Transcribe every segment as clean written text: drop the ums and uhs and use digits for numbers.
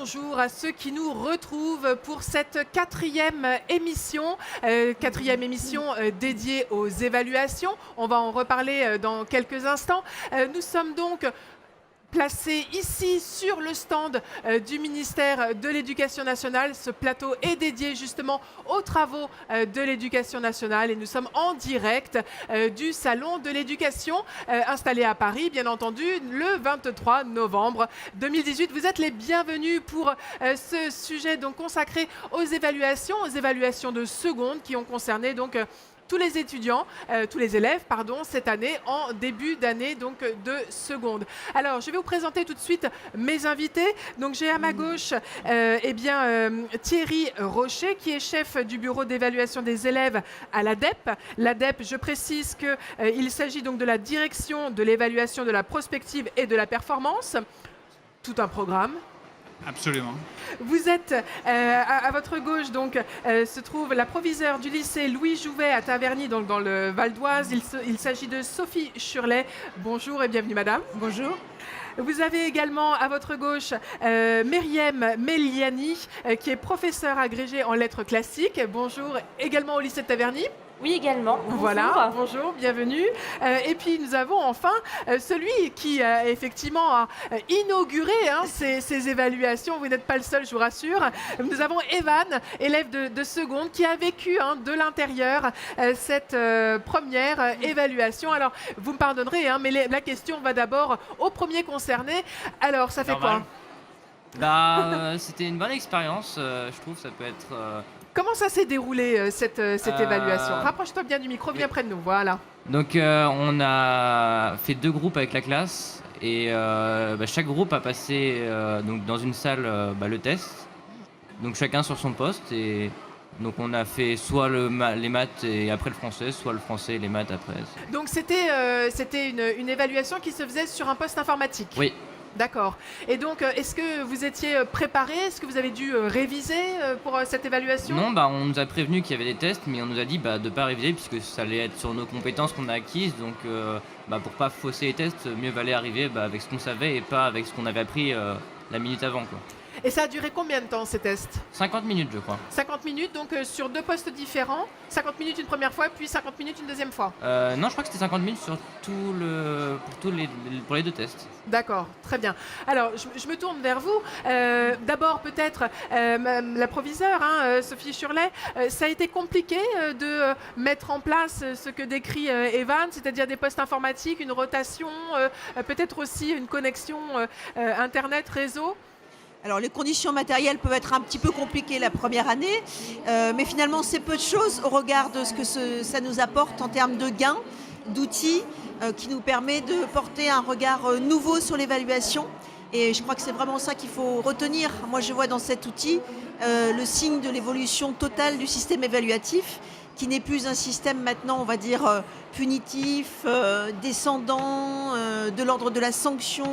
bonjour à ceux qui nous retrouvent pour cette quatrième émission dédiée aux évaluations. On va en reparler dans quelques instants. Nous sommes donc placé ici sur le stand du ministère de l'Éducation nationale. Ce plateau est dédié justement aux travaux de l'Éducation nationale et nous sommes en direct du Salon de l'Éducation installé à Paris, bien entendu, le 23 novembre 2018. Vous êtes les bienvenus pour ce sujet donc consacré aux évaluations de seconde qui ont concerné donc tous les étudiants, tous les élèves, pardon, cette année, en début d'année donc de seconde. Alors, je vais vous présenter tout de suite mes invités. Donc, j'ai à ma gauche Thierry Rocher, qui est chef du bureau d'évaluation des élèves à l'ADEP. L'ADEP, je précise qu'il s'agit donc de la direction de l'évaluation de la prospective et de la performance. Tout un programme. Absolument. Vous êtes à votre gauche, donc, se trouve la proviseure du lycée Louis Jouvet à Taverny, donc dans le Val d'Oise. Il s'agit de Sophie Churlet. Bonjour et bienvenue, madame. Bonjour. Vous avez également à votre gauche Myriam Meliani, qui est professeure agrégée en lettres classiques. Bonjour également au lycée de Taverny. Oui, également. Bonjour. Voilà, bonjour, bienvenue. Et puis nous avons enfin celui qui effectivement a inauguré ces évaluations. Vous n'êtes pas le seul, je vous rassure. Nous avons Evan, élève de seconde, qui a vécu de l'intérieur cette première évaluation. Alors, vous me pardonnerez, mais la question va d'abord au premier concerné. Alors, ça fait Normal. quoi? C'était une bonne expérience, je trouve. Ça peut être. Comment ça s'est déroulé cette évaluation? Rapproche-toi bien du micro, bien près de nous, voilà. Donc, on a fait 2 groupes avec la classe et chaque groupe a passé donc dans une salle le test. Donc, chacun sur son poste. Et donc, on a fait soit les maths et après le français, soit le français et les maths après. Donc, c'était une évaluation qui se faisait sur un poste informatique? Oui. D'accord. Et donc, est-ce que vous étiez préparé? Est-ce que vous avez dû réviser pour cette évaluation? Non, on nous a prévenu qu'il y avait des tests, mais on nous a dit de ne pas réviser puisque ça allait être sur nos compétences qu'on a acquises. Donc, pour pas fausser les tests, mieux valait arriver avec ce qu'on savait et pas avec ce qu'on avait appris la minute avant, quoi. Et ça a duré combien de temps, ces tests? 50 minutes, je crois. 50 minutes, donc sur 2 postes différents. 50 minutes une première fois, puis 50 minutes une deuxième fois. Non, je crois que c'était 50 minutes pour les 2 tests. D'accord, très bien. Alors, je me tourne vers vous. D'abord, peut-être, la proviseure, Sophie Churlet, ça a été compliqué de mettre en place ce que décrit Evan, c'est-à-dire des postes informatiques, une rotation, peut-être aussi une connexion Internet, réseau. Alors, les conditions matérielles peuvent être un petit peu compliquées la première année, mais finalement, c'est peu de choses au regard de ce que ça nous apporte en termes de gains, d'outils, qui nous permet de porter un regard nouveau sur l'évaluation. Et je crois que c'est vraiment ça qu'il faut retenir. Moi, je vois dans cet outil le signe de l'évolution totale du système évaluatif, qui n'est plus un système maintenant, on va dire, punitif, descendant, de l'ordre de la sanction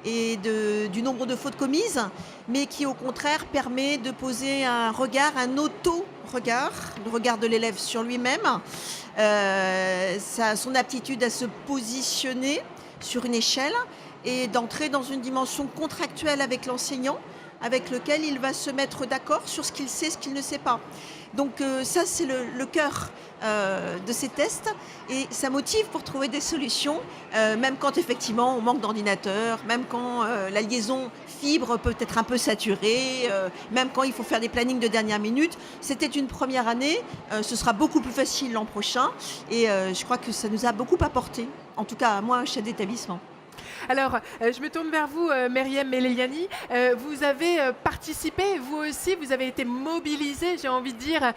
et du nombre de fautes commises, mais qui au contraire permet de poser un regard, un auto-regard, le regard de l'élève sur lui-même, son aptitude à se positionner sur une échelle et d'entrer dans une dimension contractuelle avec l'enseignant, avec lequel il va se mettre d'accord sur ce qu'il sait, ce qu'il ne sait pas. Donc ça, c'est le cœur de ces tests et ça motive pour trouver des solutions, même quand effectivement on manque d'ordinateur, même quand la liaison fibre peut être un peu saturée, même quand il faut faire des plannings de dernière minute. C'était une première année, ce sera beaucoup plus facile l'an prochain et je crois que ça nous a beaucoup apporté, en tout cas à moi, chef d'établissement. Alors, je me tourne vers vous, Myriam Meliani. Vous avez participé, vous aussi, vous avez été mobilisée, j'ai envie de dire,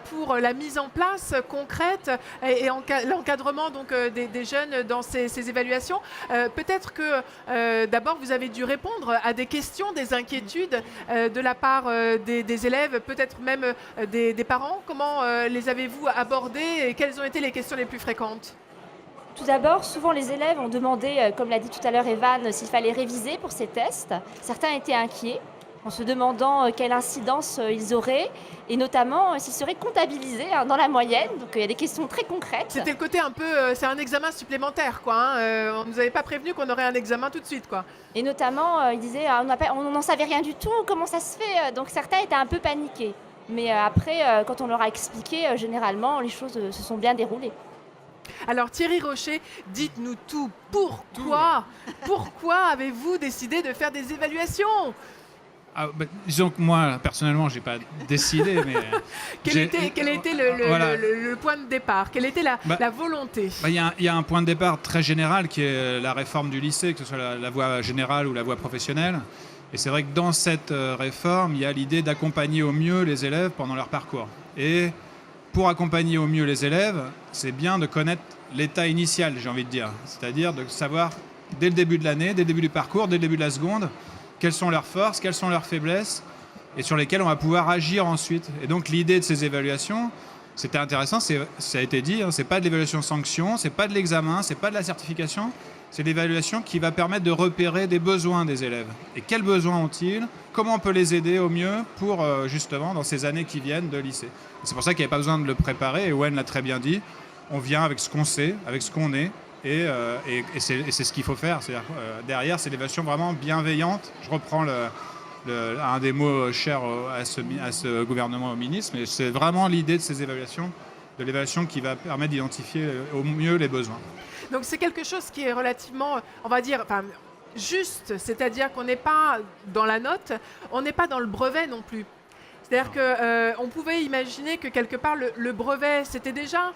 pour la mise en place concrète et l'encadrement donc, des jeunes dans ces évaluations. Peut-être que d'abord, vous avez dû répondre à des questions, des inquiétudes de la part des élèves, peut-être même des parents. Comment les avez-vous abordées et quelles ont été les questions les plus fréquentes ? Tout d'abord, souvent les élèves ont demandé, comme l'a dit tout à l'heure Evan, s'il fallait réviser pour ces tests. Certains étaient inquiets. en se demandant quelle incidence ils auraient, et notamment s'ils seraient comptabilisés dans la moyenne. Donc il y a des questions très concrètes. C'était le côté un peu, c'est un examen supplémentaire, quoi. Hein. On nous avait pas prévenu qu'on aurait un examen tout de suite, quoi. Et notamment, ils disaient on n'en savait rien du tout, comment ça se fait. Donc certains étaient un peu paniqués. Mais après, quand on leur a expliqué, généralement, les choses se sont bien déroulées. Alors Thierry Rocher, dites-nous tout. Pourquoi avez-vous décidé de faire des évaluations ? Disons que moi, personnellement, je n'ai pas décidé, mais... Quel était le point de départ ? Quelle était la volonté ? Il y a un point de départ très général qui est la réforme du lycée, que ce soit la voie générale ou la voie professionnelle. Et c'est vrai que dans cette réforme, il y a l'idée d'accompagner au mieux les élèves pendant leur parcours. Et pour accompagner au mieux les élèves, c'est bien de connaître l'état initial, j'ai envie de dire. C'est-à-dire de savoir, dès le début de l'année, dès le début du parcours, dès le début de la seconde, quelles sont leurs forces, quelles sont leurs faiblesses, et sur lesquelles on va pouvoir agir ensuite. Et donc l'idée de ces évaluations, c'était intéressant, ça a été dit, c'est pas de l'évaluation sanction, c'est pas de l'examen, c'est pas de la certification, c'est l'évaluation qui va permettre de repérer des besoins des élèves. Et quels besoins ont-ils ? Comment on peut les aider au mieux pour, justement, dans ces années qui viennent de lycée. Et c'est pour ça qu'il n'y avait pas besoin de le préparer, et Wen l'a très bien dit, on vient avec ce qu'on sait, avec ce qu'on est, et c'est ce qu'il faut faire. C'est-à-dire, derrière, c'est l'évaluation vraiment bienveillante. Je reprends un des mots chers à ce gouvernement, au ministre, mais c'est vraiment l'idée de ces évaluations, de l'évaluation qui va permettre d'identifier au mieux les besoins. Donc c'est quelque chose qui est relativement, on va dire, juste, c'est-à-dire qu'on n'est pas dans la note, on n'est pas dans le brevet non plus. C'est-à-dire qu'on pouvait imaginer que quelque part le brevet, c'était déjà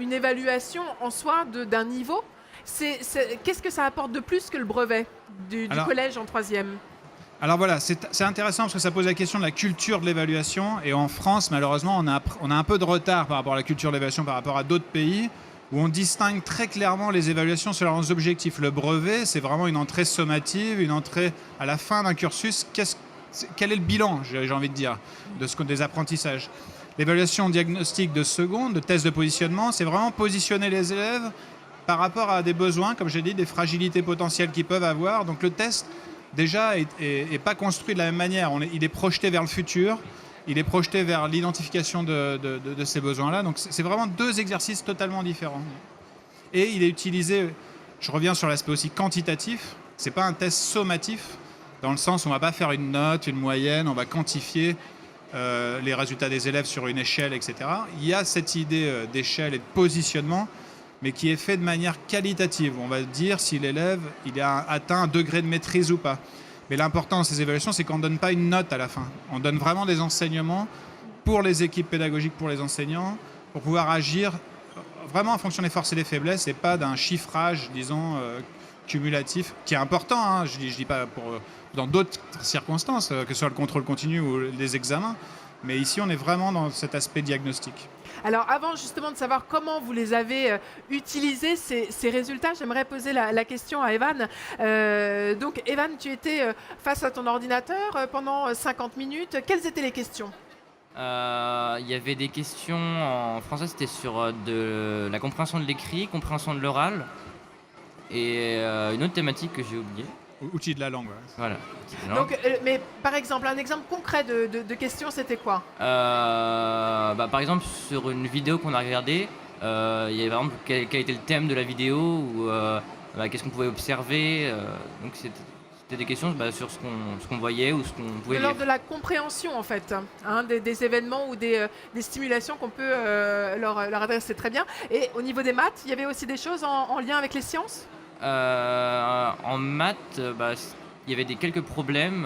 une évaluation en soi d'un niveau. Qu'est-ce que ça apporte de plus que le brevet du collège en troisième ? Alors voilà, c'est intéressant parce que ça pose la question de la culture de l'évaluation. Et en France, malheureusement, on a un peu de retard par rapport à la culture de l'évaluation par rapport à d'autres pays où on distingue très clairement les évaluations selon leurs objectifs. Le brevet, c'est vraiment une entrée sommative, une entrée à la fin d'un cursus. Quel est le bilan, j'ai envie de dire, des apprentissages ? L'évaluation diagnostique de seconde, de test de positionnement, c'est vraiment positionner les élèves par rapport à des besoins, comme j'ai dit, des fragilités potentielles qu'ils peuvent avoir. Donc le test, déjà, est pas construit de la même manière. Il est projeté vers le futur, il est projeté vers l'identification de ces besoins-là. Donc c'est vraiment deux exercices totalement différents. Et il est utilisé, je reviens sur l'aspect aussi quantitatif, c'est pas un test sommatif, dans le sens où on ne va pas faire une note, une moyenne, on va quantifier les résultats des élèves sur une échelle, etc. Il y a cette idée d'échelle et de positionnement, mais qui est fait de manière qualitative. On va dire si l'élève a atteint un degré de maîtrise ou pas. Mais l'important dans ces évaluations, c'est qu'on ne donne pas une note à la fin. On donne vraiment des enseignements pour les équipes pédagogiques, pour les enseignants, pour pouvoir agir vraiment en fonction des forces et des faiblesses et pas d'un chiffrage, disons, cumulatif, qui est important, hein, je dis pas dans d'autres circonstances, que ce soit le contrôle continu ou les examens, mais ici on est vraiment dans cet aspect diagnostique. Alors avant justement de savoir comment vous les avez utilisés, ces résultats, j'aimerais poser la question à Evan. Donc Evan, tu étais face à ton ordinateur pendant 50 minutes. Quelles étaient les questions ? Il y avait des questions en français, c'était sur de la compréhension de l'écrit, compréhension de l'oral, et une autre thématique que j'ai oubliée. Outil de la langue. Ouais. Voilà. Donc, mais par exemple, un exemple concret de question, c'était quoi ? Par exemple, sur une vidéo qu'on a regardée, il y avait par exemple quel était le thème de la vidéo, ou qu'est-ce qu'on pouvait observer. Donc c'était des questions sur ce qu'on voyait ou ce qu'on pouvait lire. Lors de la compréhension, en fait, hein, des événements ou des stimulations qu'on peut leur adresser. Très bien. Et au niveau des maths, il y avait aussi des choses en lien avec les sciences ? En maths, il y avait quelques problèmes.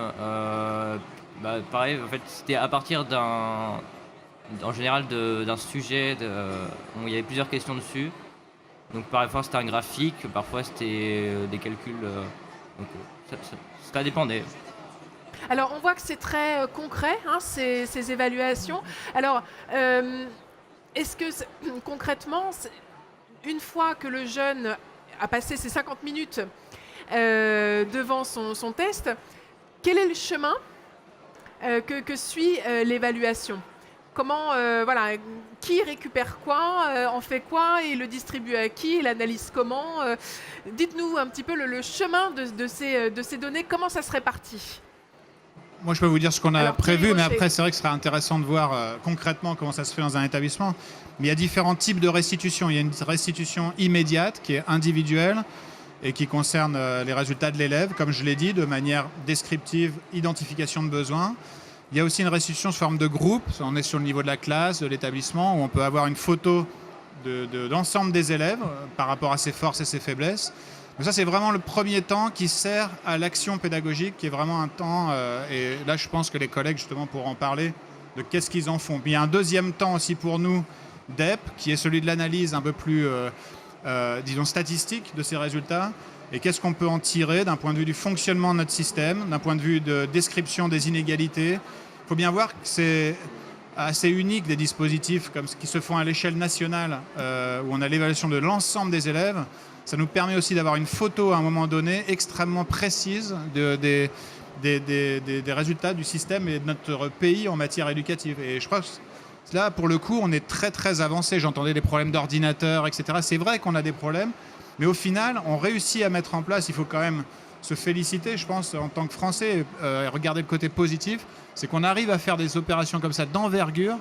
Pareil, en fait, c'était à partir en général d'un sujet où il y avait plusieurs questions dessus. Donc parfois c'était un graphique, parfois c'était des calculs. Donc ça dépendait. Alors on voit que c'est très concret, hein, ces évaluations. Alors est-ce que concrètement, une fois que le jeune a passé ces 50 minutes devant son test, quel est le chemin que suit l'évaluation ? Comment, qui récupère quoi, en fait quoi, et le distribue à qui, il analyse comment ? Dites-nous un petit peu le chemin de ces données, comment ça se répartit ? Moi, je peux vous dire ce qu'on a Alors, prévu, Thierry mais Rocher. après, c'est vrai que ce serait intéressant de voir concrètement comment ça se fait dans un établissement. Mais il y a différents types de restitution. Il y a une restitution immédiate qui est individuelle et qui concerne les résultats de l'élève, comme je l'ai dit, de manière descriptive, identification de besoins. Il y a aussi une restitution sous forme de groupe. On est sur le niveau de la classe, de l'établissement, où on peut avoir une photo de l'ensemble des élèves par rapport à ses forces et ses faiblesses. Donc ça, c'est vraiment le premier temps qui sert à l'action pédagogique, qui est vraiment un temps, et là, je pense que les collègues, justement, pourront en parler, de qu'est-ce qu'ils en font. Puis il y a un deuxième temps aussi pour nous, d'EP, qui est celui de l'analyse un peu plus, disons, statistique de ces résultats, et qu'est-ce qu'on peut en tirer d'un point de vue du fonctionnement de notre système, d'un point de vue de description des inégalités. Il faut bien voir que c'est assez unique des dispositifs comme ce qui se font à l'échelle nationale, où on a l'évaluation de l'ensemble des élèves. Ça nous permet aussi d'avoir une photo à un moment donné extrêmement précise des résultats du système et de notre pays en matière éducative. Et je crois que là, pour le coup, on est très très avancé. J'entendais des problèmes d'ordinateur, etc. C'est vrai qu'on a des problèmes, mais au final, on réussit à mettre en place, il faut quand même se féliciter, je pense, en tant que Français, et regarder le côté positif, c'est qu'on arrive à faire des opérations comme ça d'envergure,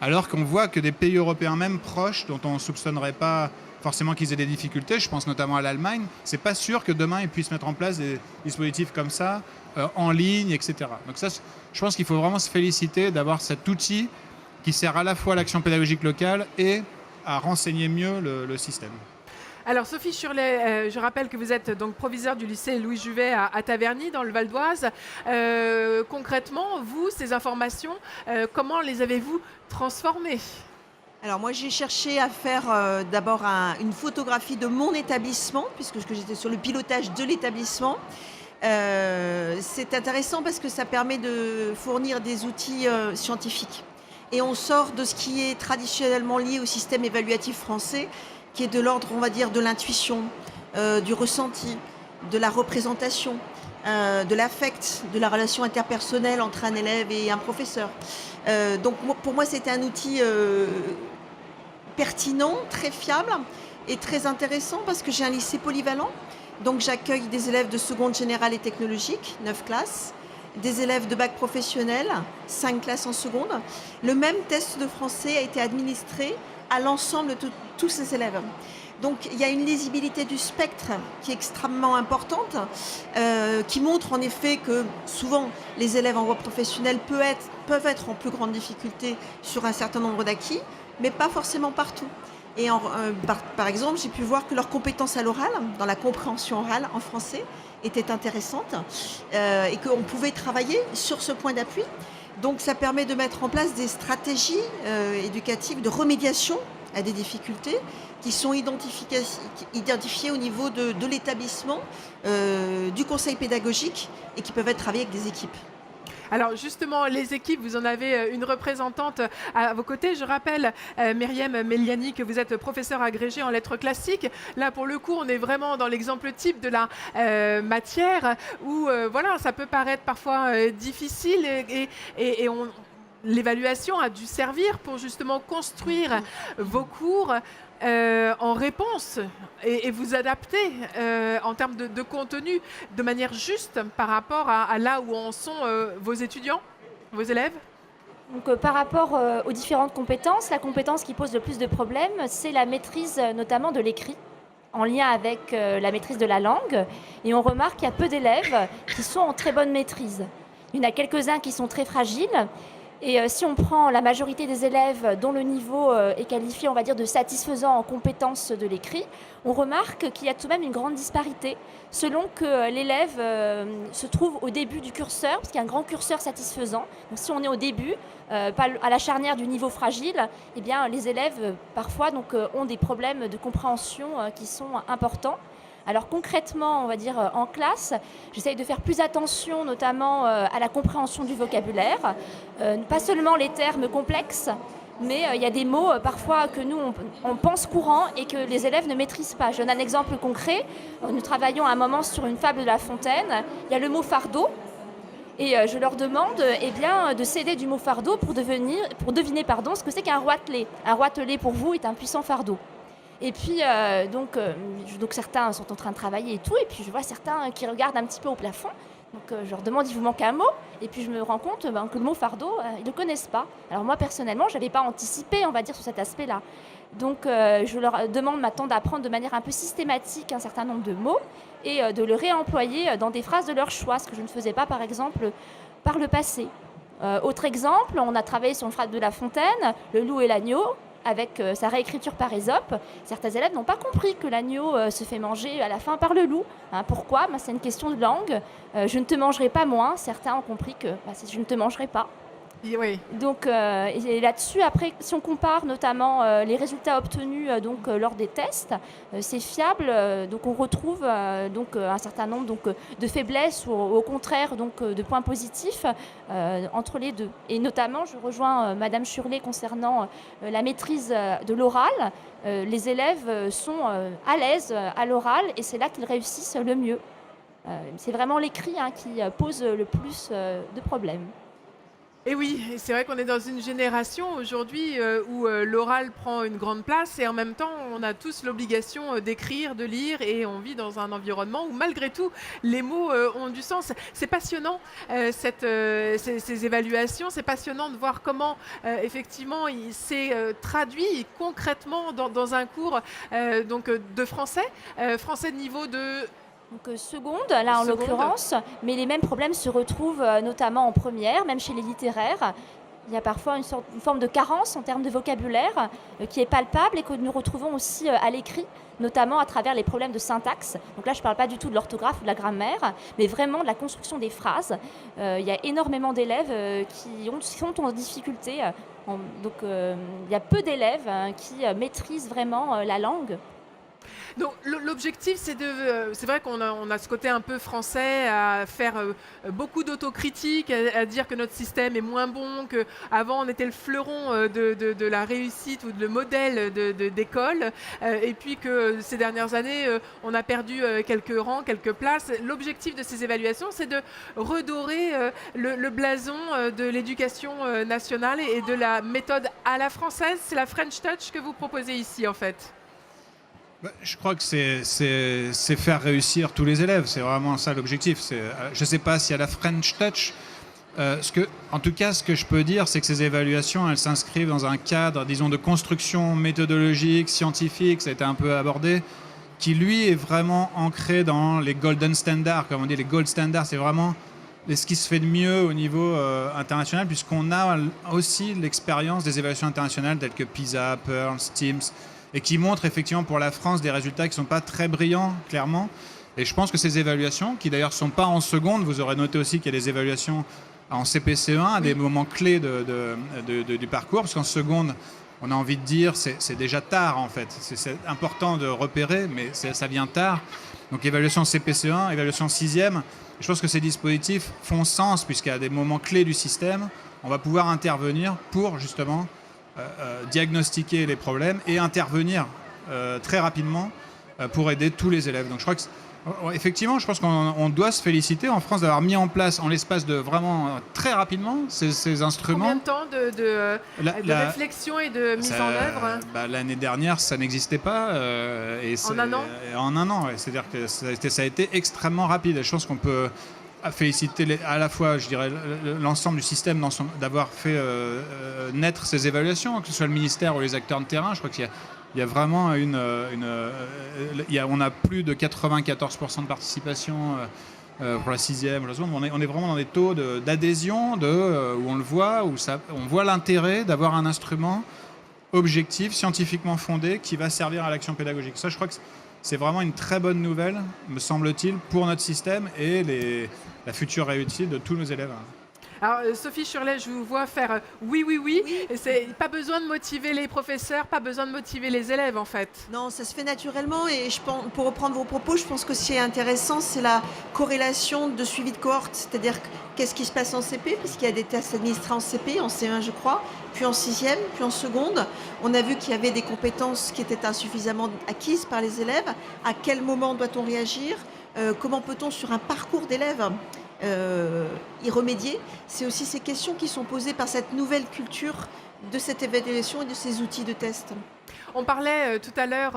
alors qu'on voit que des pays européens même proches, dont on ne soupçonnerait pas forcément qu'ils aient des difficultés, je pense notamment à l'Allemagne, c'est pas sûr que demain ils puissent mettre en place des dispositifs comme ça, en ligne, etc. Donc ça, je pense qu'il faut vraiment se féliciter d'avoir cet outil qui sert à la fois à l'action pédagogique locale et à renseigner mieux le système. Alors Sophie Churlet, je rappelle que vous êtes donc proviseure du lycée Louis Juvet à Taverny dans le Val d'Oise. Concrètement, vous, ces informations, comment les avez-vous transformées ? Alors moi j'ai cherché à faire d'abord une photographie de mon établissement, puisque j'étais sur le pilotage de l'établissement. C'est intéressant parce que ça permet de fournir des outils scientifiques. Et on sort de ce qui est traditionnellement lié au système évaluatif français, qui est de l'ordre, on va dire, de l'intuition, du ressenti, de la représentation, de l'affect, de la relation interpersonnelle entre un élève et un professeur. Donc pour moi, c'était un outil pertinent, très fiable et très intéressant parce que j'ai un lycée polyvalent. Donc j'accueille des élèves de seconde générale et technologique, 9 classes, des élèves de bac professionnel, 5 classes en seconde. Le même test de français a été administré à l'ensemble de tous ces élèves. Donc il y a une lisibilité du spectre qui est extrêmement importante, qui montre en effet que souvent les élèves en voie professionnelle peuvent être en plus grande difficulté sur un certain nombre d'acquis, mais pas forcément partout. Et par exemple, j'ai pu voir que leurs compétences à l'oral, dans la compréhension orale en français, étaient intéressantes et qu'on pouvait travailler sur ce point d'appui. Donc ça permet de mettre en place des stratégies éducatives de remédiation à des difficultés qui sont identifiées au niveau de l'établissement, du conseil pédagogique et qui peuvent être travaillées avec des équipes. Alors justement, les équipes, vous en avez une représentante à vos côtés. Je rappelle, Myriam Meliani, que vous êtes professeure agrégée en lettres classiques. Là, pour le coup, on est vraiment dans l'exemple type de la matière où voilà, ça peut paraître parfois difficile et l'évaluation a dû servir pour justement construire vos cours en réponse et vous adapter en termes de contenu de manière juste par rapport à là où en sont vos étudiants, vos élèves. Donc, par rapport aux différentes compétences, la compétence qui pose le plus de problèmes, c'est la maîtrise notamment de l'écrit, en lien avec la maîtrise de la langue. Et on remarque qu'il y a peu d'élèves qui sont en très bonne maîtrise. Il y en a quelques-uns qui sont très fragiles. Et si on prend la majorité des élèves dont le niveau est qualifié, on va dire, de satisfaisant en compétences de l'écrit, on remarque qu'il y a tout de même une grande disparité selon que l'élève se trouve au début du curseur, parce qu'il y a un grand curseur satisfaisant. Donc si on est au début, pas à la charnière du niveau fragile, eh bien, les élèves parfois ont des problèmes de compréhension qui sont importants. Alors concrètement, on va dire en classe, j'essaye de faire plus attention notamment à la compréhension du vocabulaire, pas seulement les termes complexes, mais il y a des mots parfois que nous on pense courants et que les élèves ne maîtrisent pas. Je donne un exemple concret. Nous travaillons à un moment sur une fable de La Fontaine. Il y a le mot fardeau. Et je leur demande de s'aider du mot fardeau pour deviner ce que c'est qu'un roitelet. Un roitelet pour vous est un puissant fardeau. Et puis, donc certains sont en train de travailler et tout, et puis je vois certains qui regardent un petit peu au plafond. Donc je leur demande, il vous manque un mot, et puis je me rends compte que le mot fardeau, ils ne le connaissent pas. Alors moi, personnellement, je n'avais pas anticipé, on va dire, sur cet aspect-là. Donc je leur demande maintenant d'apprendre de manière un peu systématique un certain nombre de mots et de le réemployer dans des phrases de leur choix, ce que je ne faisais pas, par exemple, par le passé. Autre exemple, on a travaillé sur une phrase de La Fontaine, le loup et l'agneau, avec sa réécriture par Ésope. Certains élèves n'ont pas compris que l'agneau se fait manger à la fin par le loup. Pourquoi ? C'est une question de langue. Je ne te mangerai pas moins. Certains ont compris que c'est je ne te mangerai pas. Oui. Donc et là-dessus, après, si on compare notamment les résultats obtenus lors des tests, c'est fiable. Donc on retrouve un certain nombre de faiblesses ou au contraire de points positifs entre les deux. Et notamment, je rejoins Madame Churlet concernant la maîtrise de l'oral. Les élèves sont à l'aise à l'oral et c'est là qu'ils réussissent le mieux. C'est vraiment l'écrit qui pose le plus de problèmes. Et oui, et c'est vrai qu'on est dans une génération aujourd'hui où l'oral prend une grande place et en même temps, on a tous l'obligation d'écrire, de lire et on vit dans un environnement où malgré tout, les mots ont du sens. C'est passionnant, ces évaluations. C'est passionnant de voir comment, effectivement, il s'est traduit concrètement dans un cours de français, français de niveau de... Donc seconde, là en l'occurrence, mais les mêmes problèmes se retrouvent notamment en première, même chez les littéraires. Il y a parfois une forme de carence en termes de vocabulaire qui est palpable et que nous retrouvons aussi à l'écrit, notamment à travers les problèmes de syntaxe. Donc là, je ne parle pas du tout de l'orthographe ou de la grammaire, mais vraiment de la construction des phrases. Il y a énormément d'élèves qui sont en difficulté. Il y a peu d'élèves qui maîtrisent vraiment la langue. Donc l'objectif, c'est vrai qu'on a ce côté un peu français à faire beaucoup d'autocritique, à dire que notre système est moins bon, qu'avant on était le fleuron de la réussite ou le modèle d'école, et puis que ces dernières années, on a perdu quelques rangs, quelques places. L'objectif de ces évaluations, c'est de redorer le blason de l'éducation nationale et de la méthode à la française. C'est la French Touch que vous proposez ici, en fait. Je crois que c'est faire réussir tous les élèves. C'est vraiment ça l'objectif. Je ne sais pas s'il y a la French Touch. En tout cas, ce que je peux dire, c'est que ces évaluations, elles s'inscrivent dans un cadre, disons, de construction méthodologique, scientifique, ça a été un peu abordé, qui, lui, est vraiment ancré dans les golden standards. Comme on dit, les gold standards, c'est vraiment ce qui se fait de mieux au niveau international, puisqu'on a aussi l'expérience des évaluations internationales telles que PISA, Pearl, TIMSS, et qui montrent effectivement pour la France des résultats qui ne sont pas très brillants, clairement. Et je pense que ces évaluations, qui d'ailleurs ne sont pas en seconde, vous aurez noté aussi qu'il y a des évaluations en CPCE1 à des moments clés du parcours, parce qu'en seconde, on a envie de dire, c'est déjà tard en fait. C'est important de repérer, mais ça vient tard. Donc évaluation CPCE1, évaluation 6e, je pense que ces dispositifs font sens, puisqu'à des moments clés du système, on va pouvoir intervenir pour justement diagnostiquer les problèmes et intervenir très rapidement pour aider tous les élèves. Donc je crois que effectivement, je pense qu'on doit se féliciter en France d'avoir mis en place en l'espace de vraiment très rapidement ces instruments. Combien de temps de réflexion et de mise en œuvre L'année dernière, ça n'existait pas. En un an En un an, ouais. C'est-à-dire que ça a été extrêmement rapide. Et je pense qu'on peut féliciter à la fois, je dirais, l'ensemble du système d'avoir fait naître ces évaluations, que ce soit le ministère ou les acteurs de terrain. Je crois qu'il y a vraiment on a plus de 94% de participation pour la 6e. On est vraiment dans des taux d'adhésion où on le voit, on voit l'intérêt d'avoir un instrument objectif, scientifiquement fondé, qui va servir à l'action pédagogique. Ça, je crois que c'est vraiment une très bonne nouvelle, me semble-t-il, pour notre système et la future réussite de tous nos élèves. Alors, Sophie Churlet, je vous vois faire oui, oui, oui. C'est pas besoin de motiver les professeurs, pas besoin de motiver les élèves, en fait. Non, ça se fait naturellement. Et pour reprendre vos propos, je pense que ce qui est intéressant, c'est la corrélation de suivi de cohorte. C'est-à-dire qu'est-ce qui se passe en CP, puisqu'il y a des tests administrés en CP, en C1, je crois, puis en 6e, puis en seconde. On a vu qu'il y avait des compétences qui étaient insuffisamment acquises par les élèves. À quel moment doit-on réagir ? Comment peut-on, sur un parcours d'élèves, y remédier? C'est aussi ces questions qui sont posées par cette nouvelle culture de cette évaluation et de ces outils de test. On parlait tout à l'heure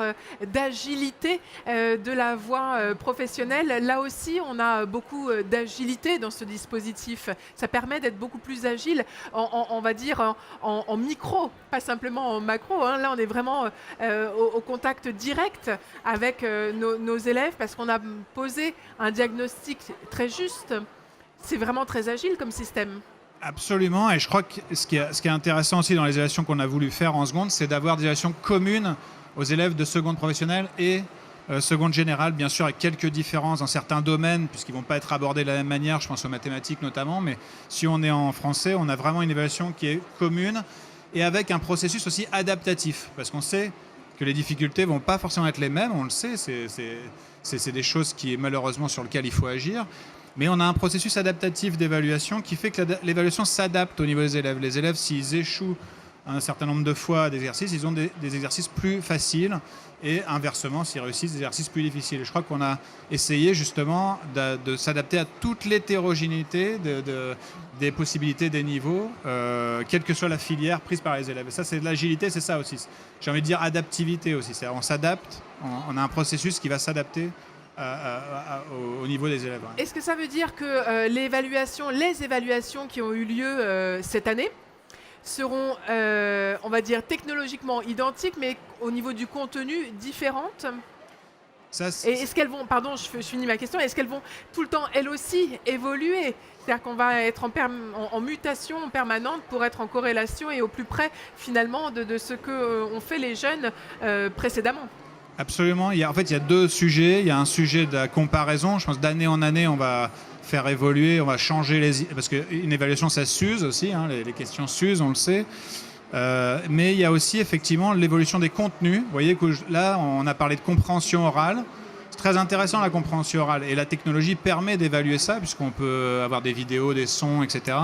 d'agilité de la voie professionnelle. Là aussi, on a beaucoup d'agilité dans ce dispositif. Ça permet d'être beaucoup plus agile, on va dire en micro, pas simplement en macro. Hein. Là, on est vraiment au contact direct avec nos élèves parce qu'on a posé un diagnostic très juste. C'est vraiment très agile comme système. Absolument, et je crois que ce qui est intéressant aussi dans les évaluations qu'on a voulu faire en seconde, c'est d'avoir des évaluations communes aux élèves de seconde professionnelle et seconde générale, bien sûr avec quelques différences dans certains domaines, puisqu'ils ne vont pas être abordés de la même manière, je pense aux mathématiques notamment, mais si on est en français, on a vraiment une évaluation qui est commune et avec un processus aussi adaptatif, parce qu'on sait que les difficultés ne vont pas forcément être les mêmes, on le sait, c'est des choses qui, malheureusement, sur lesquelles il faut agir. Mais on a un processus adaptatif d'évaluation qui fait que l'évaluation s'adapte au niveau des élèves. Les élèves, s'ils échouent un certain nombre de fois à des exercices, ils ont des exercices plus faciles et inversement, s'ils réussissent, des exercices plus difficiles. Et je crois qu'on a essayé justement de s'adapter à toute l'hétérogénéité des possibilités des niveaux, quelle que soit la filière prise par les élèves. Et ça, c'est de l'agilité, c'est ça aussi. J'ai envie de dire adaptivité aussi. On s'adapte, on a un processus qui va s'adapter au niveau des élèves. Est-ce que ça veut dire que les évaluations qui ont eu lieu cette année seront, on va dire, technologiquement identiques, mais au niveau du contenu différentes? Et est-ce qu'elles vont, pardon, je finis ma question, est-ce qu'elles vont tout le temps, elles aussi, évoluer? C'est-à-dire qu'on va être en mutation permanente pour être en corrélation et au plus près, finalement, de ce qu'ont fait les jeunes précédemment? Absolument. En fait, il y a deux sujets. Il y a un sujet de la comparaison. Je pense d'année en année, on va faire évoluer, on va changer parce qu'une évaluation, ça s'use aussi. Hein, les questions s'usent, on le sait. Mais il y a aussi effectivement l'évolution des contenus. Vous voyez que là, on a parlé de compréhension orale. C'est très intéressant la compréhension orale. Et la technologie permet d'évaluer ça, puisqu'on peut avoir des vidéos, des sons, etc.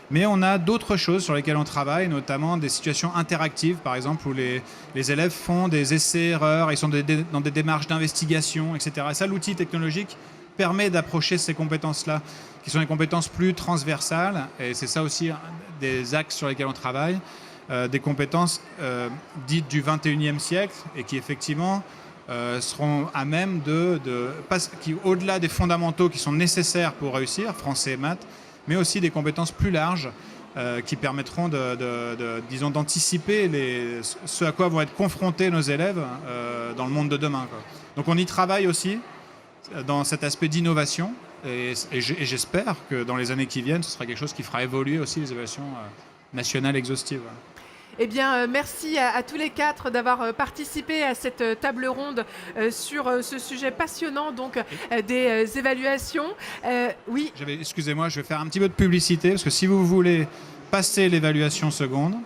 Mais on a d'autres choses sur lesquelles on travaille, notamment des situations interactives, par exemple, où les élèves font des essais-erreurs, ils sont dans des démarches d'investigation, etc. Et ça, l'outil technologique permet d'approcher ces compétences-là, qui sont des compétences plus transversales, et c'est ça aussi des axes sur lesquels on travaille, des compétences dites du 21e siècle, et qui effectivement seront à même qui, au-delà des fondamentaux qui sont nécessaires pour réussir, français et maths, mais aussi des compétences plus larges qui permettront disons, d'anticiper ce à quoi vont être confrontés nos élèves dans le monde de demain, quoi. Donc on y travaille aussi dans cet aspect d'innovation et j'espère que dans les années qui viennent, ce sera quelque chose qui fera évoluer aussi les évaluations nationales exhaustives. Eh bien, merci à tous les quatre d'avoir participé à cette table ronde sur ce sujet passionnant, donc des évaluations. Oui. Excusez-moi, je vais faire un petit peu de publicité, parce que si vous voulez passer l'évaluation seconde,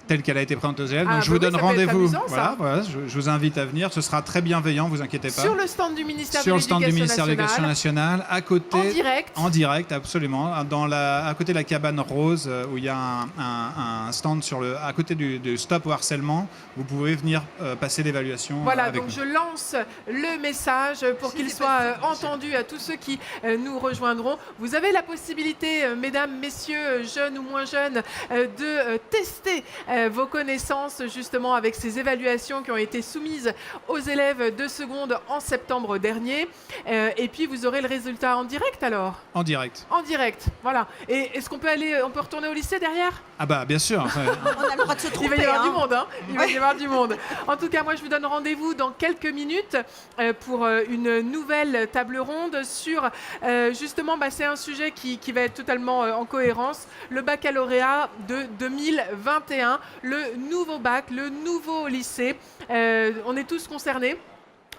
telle qu'elle a été présentée aux élèves. Donc je vous donne rendez-vous. Voilà, je vous invite à venir. Ce sera très bienveillant, vous inquiétez pas. Sur le stand du ministère de l'Éducation nationale, à côté. En direct, absolument. À côté de la cabane rose, où il y a un stand à côté du stop au harcèlement. Vous pouvez venir passer l'évaluation. Voilà, avec donc nous. je lance le message pour qu'il soit entendu à tous ceux qui nous rejoindront. Vous avez la possibilité, mesdames, messieurs, jeunes ou moins jeunes, de tester vos connaissances justement avec ces évaluations qui ont été soumises aux élèves de seconde en septembre dernier. Et puis vous aurez le résultat en direct alors? En direct. En direct, voilà. Et est-ce qu'on peut retourner au lycée derrière? Ah bah bien sûr. On a le droit de se tromper. Il va y avoir du monde, hein. Il va y avoir du monde. En tout cas, moi je vous donne rendez-vous dans quelques minutes pour une nouvelle table ronde sur justement, c'est un sujet qui va être totalement en cohérence, le baccalauréat de 2021. Le nouveau bac, le nouveau lycée. On est tous concernés.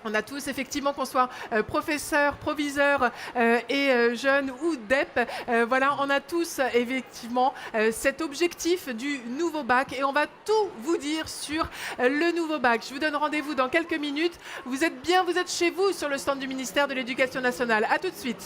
On a tous, effectivement, qu'on soit professeur, proviseur et jeune ou DEP, voilà, on a tous, effectivement, cet objectif du nouveau bac et on va tout vous dire sur le nouveau bac. Je vous donne rendez-vous dans quelques minutes. Vous êtes bien, vous êtes chez vous sur le stand du ministère de l'Éducation nationale. À tout de suite.